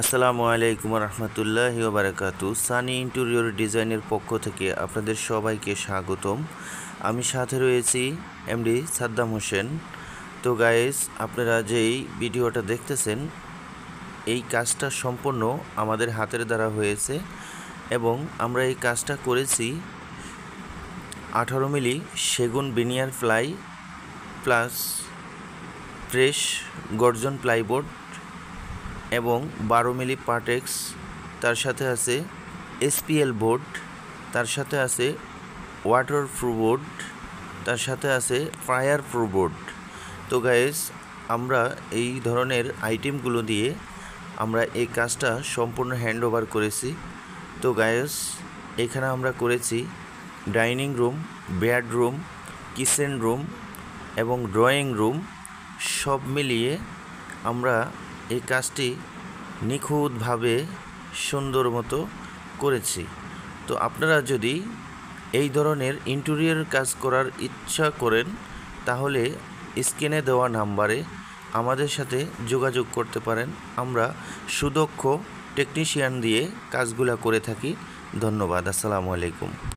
আসসালামু আলাইকুম রহমতুল্লাহি ওয়া বারাকাতু। সানি ইন্টেরিয়র ডিজাইনের পক্ষ থেকে আপনাদের সবাইকে স্বাগতম। আমি সাথে রয়েছি এমডি সাদ্দাম হোসেন। তো গাইস, আপনারা যেই ভিডিওটা দেখতেছেন, এই কাজটা সম্পূর্ণ আমাদের হাতের দ্বারা হয়েছে এবং আমরা এই কাজটা করেছি 18 মিলি সেগুন বিনিয়ার ফ্লাই প্লাস ফ্রেশ গর্জন প্লাইবোর্ড এবং 12 মিলি পার্টেক্স, তার সাথে আছে এসপিএল বোর্ড, তার সাথে আছে ওয়াটার প্রুফ বোর্ড, তার সাথে আছে ফায়ার প্রুফ বোর্ড। তো গাইস, আমরা এই ধরনের আইটেমগুলো দিয়ে আমরা এই কাজটা সম্পূর্ণ হ্যান্ড ওভার করেছি। তো গাইস, এখানে আমরা করেছি dining room, bedroom, kitchen room এবং ড্রয়িং রুম সব মিলিয়ে আমরা এই কাজটি নিখুঁতভাবে সুন্দর মতো করেছি। তো আপনারা যদি এই ধরনের ইন্টেরিয়র কাজ করার ইচ্ছা করেন তাহলে স্ক্রিনে দেওয়া নাম্বারে আমাদের সাথে যোগাযোগ করতে পারেন। আমরা সুদক্ষ টেকনিশিয়ান দিয়ে কাজগুলো করে থাকি। ধন্যবাদ। আসসালামু আলাইকুম।